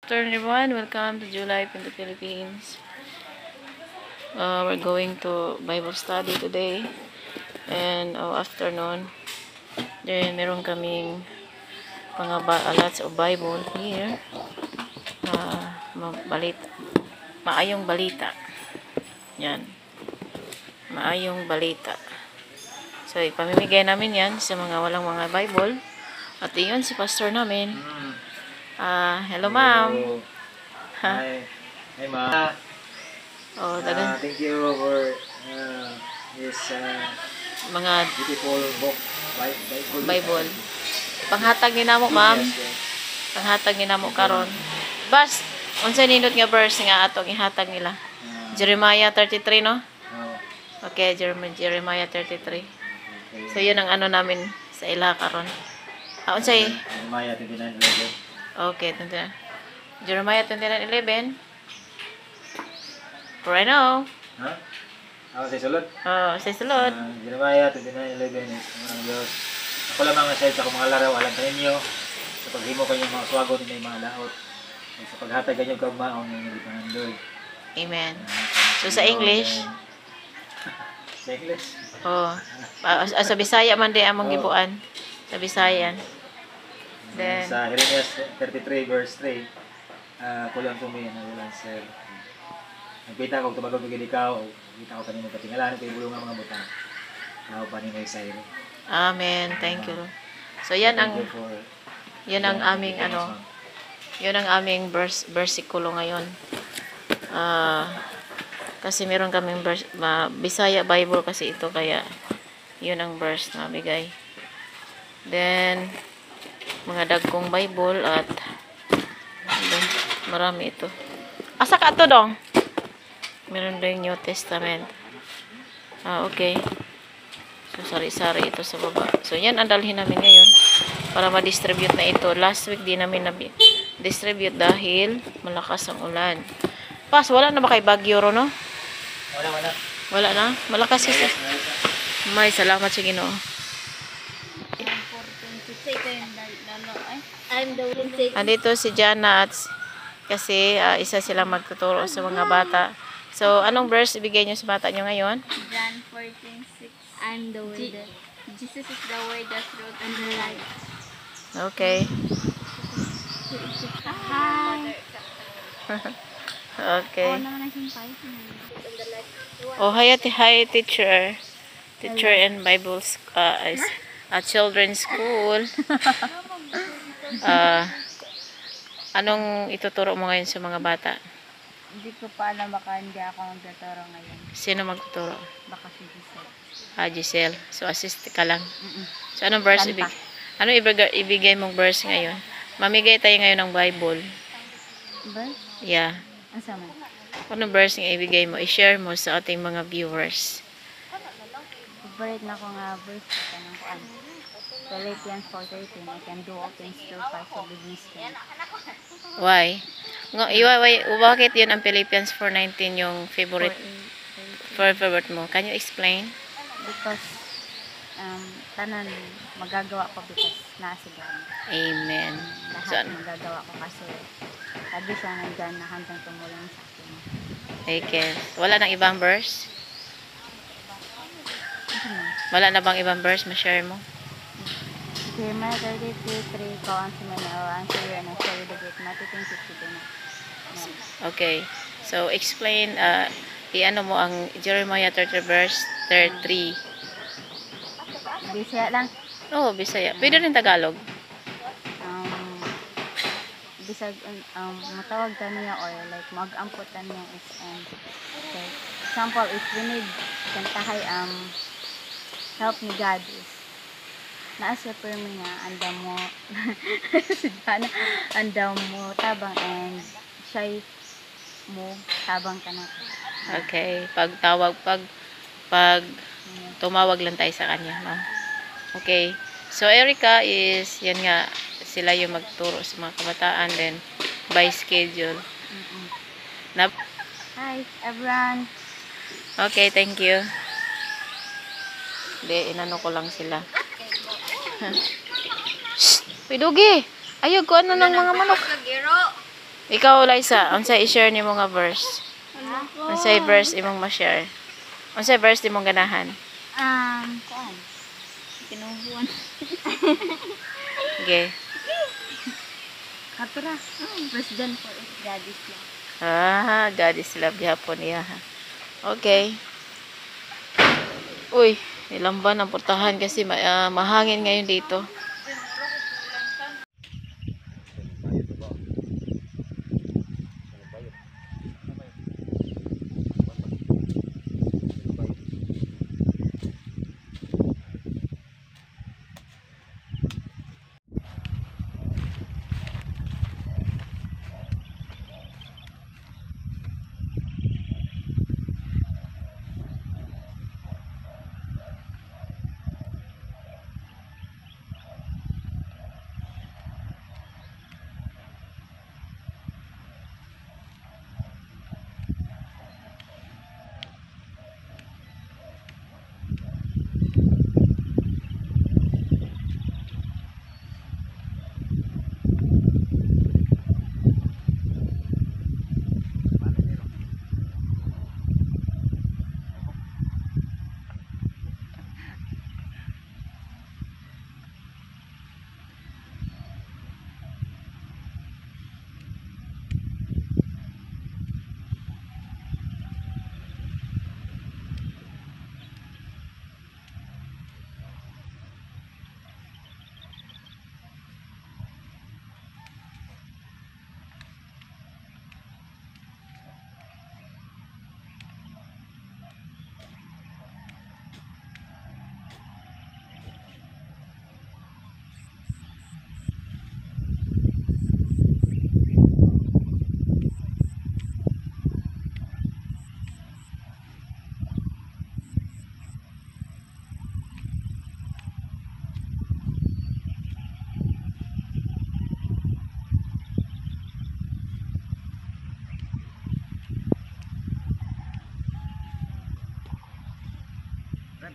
Afternoon everyone, welcome to July in the Philippines. We're going to Bible study today and afternoon. Then meron kaming mga lots of Bible here. Maayong balita. Yan. Maayong balita. So ipamimigay namin yan sa mga walang mga Bible. At iyon si pastor namin. Hello ma'am. Hi. Hi ma'am. Thank you for this Mga beautiful book, Bible. Panghatag ni namo ma'am. Panghatag ni namo karon. Bas, unsay nindot nga verse nga atong ihatag nila? Jeremiah 33 no? Okay, Jeremiah 33. So yun ang ano namin sa ila karon. Unsay? Jeremiah 29:11. Okay, Jeremiah 29:11. For I know. Ako sa sulod. Sa sulod. Jeremiah 29:11 is ng Diyos. Ako lamang nga sa akong mga laraw, alam kayo ninyo. Sa paghimo kanyang mga swagon na mga laot. Sa paghatag kanyang kagmaon ng ipangandoy. Amen. So sa English? Sa English? Sa Bisaya man di among gibuan. Sa Bisayan. Then, sa Jeremiah 33 verse 3, kulang tumi na ulan sir. Nagpita ko tumagod pag ikaw, kita ko kanimo katingalan kay bulong nga mga buta. Tao pa ni Moisés. Amen. Thank you. So yan ang aming Yan ang aming versikulo ngayon. Kasi meron kaming Bisaya Bible kasi ito kaya yun ang verse na bigay. Then mga dagkong Bible at marami ito. Asa ka to dong? Meron din New Testament. Okay. So sari-sari ito sa baba. So yan ang dalhin namin ngayon para ma-distribute na ito. Last week di namin na-distribute dahil malakas ang ulan. Pas, wala na ba kay Baguio ro no? Wala na? Malakas kasi. May salamat sa Ginoo. Andito si Jana at kasi isa silang magtuturo sa mga bata. So, anong verse ibigay nyo sa bata nyo ngayon? John 14:6. I'm the word. Jesus is the word, the truth, and the light. Okay. Hi. Okay. Oh, hi teacher. Teacher and Bible children's school. Anong ituturo mo ngayon sa mga bata? Hindi ko pa alam, baka hindi ako magtuturo ngayon. Sino magtuturo? Baka si Giselle. Giselle. So, assist ka lang. So, anong verse ibigay mong verse ngayon? Mamigay tayo ngayon ng Bible. Verse? Yeah. Asa man? Anong verse nga ibigay mo? I-share mo sa ating mga viewers. Favorite na ko nga verse ko kanang kuan. Philippians 4:13. I can do all things through Christ who gives me strength. Why? Bakit yun ang Philippians 4:19 yung favorite mo? Can you explain? Because tanan magagawa ko because nasa God. Amen. Lahat magagawa ko kasi sabi siya nandyan na handang tumulong sa akin. Okay. Wala nang ibang verse? Wala na bang ibang verse? Ma-share mo? Jeremiah 33:3. Call unto me and I will answer you and I show you the great mighty things which you do not know. Okay. So, explain, i-ano mo ang Jeremiah 30 verse 33. Bisaya lang. Oo, Bisaya. Pwede rin Tagalog. Bisag, matawag ka niya or like mag-ampot ka niya is okay. Example, if we need kantahay help ni God is naasya per mi nga andam mo andam mo tabang and shy mo tabang ka na. Okay. Pag tumawag lang tayo sa kanya, no? Okay. So, Erica is, yan nga, sila yung magturo sa mga kabataan, then by schedule. Hi, everyone. Okay, thank you. Hindi, inano ko lang sila. Uy, Dugi! Ayog ko ano ng mga manok. Ikaw, Liza, unsay i-share nimo nga verse? Unsay verse imong ma-share? Unsay verse imong ganahan? Kuan. Kinubuan. Okay. Kapira. President for it, God is love. God is love gihapon niya. Okay. Uy, nilamban ang portahan kasi mahangin ngayon dito.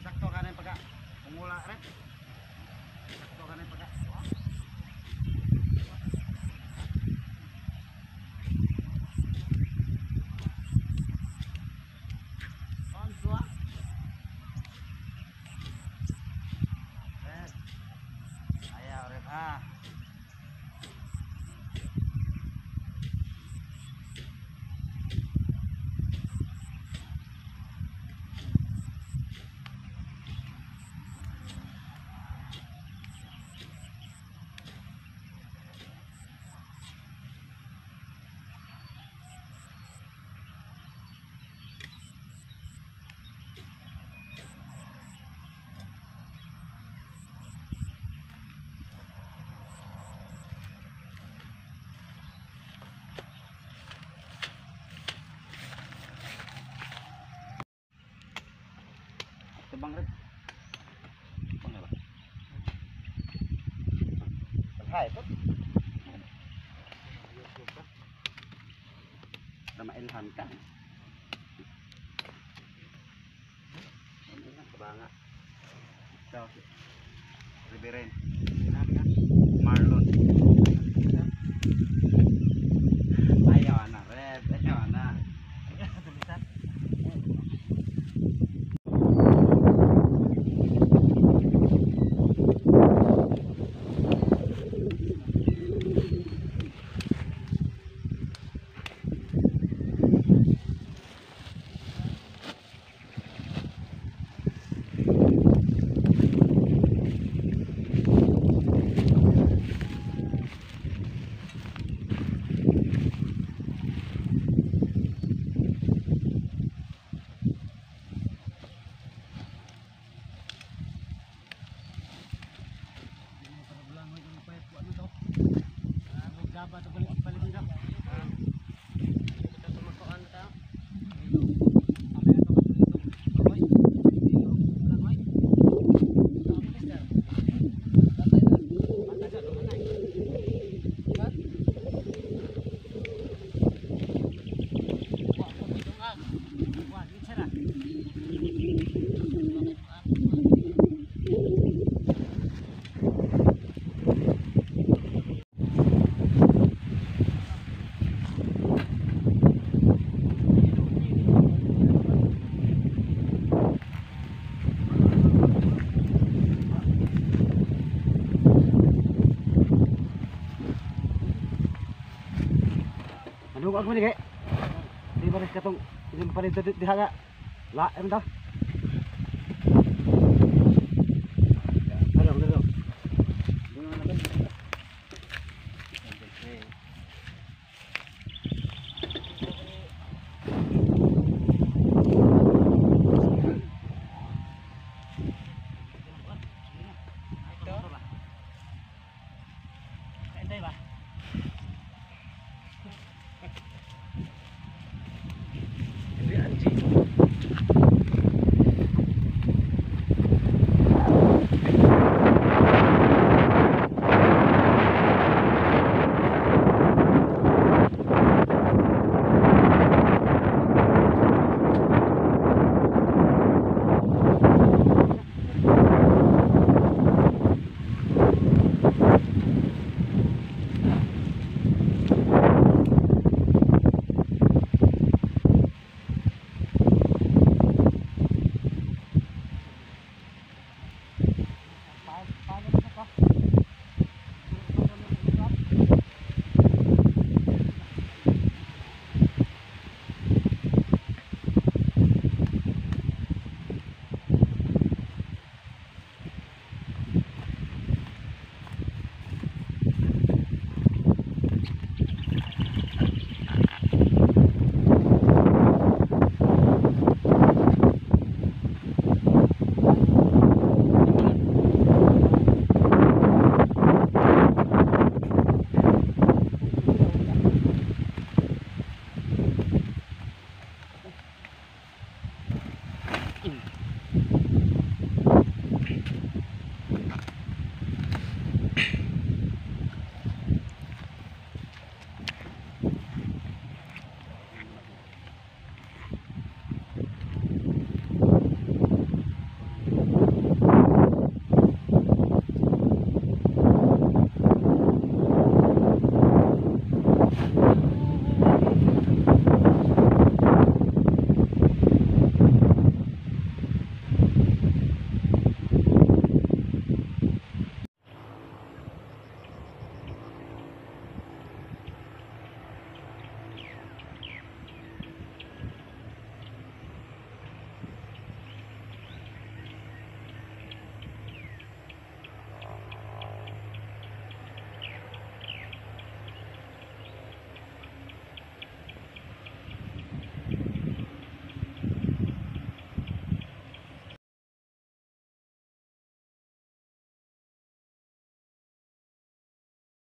Sakto ka na pagka umula red. Sakto ka na pagka. On dua. Red. Ayaw red ha. Bang red. Bang apa? Hai tu. Nama Ilham kan. Ini kan kebanga. Tahu. Riberen. Marlon. Ayo anak red, ayo anak. Tulisan. wag mo ni kay. Di ba rin katong, hindi mo pa rin diha nga. La, ano daw?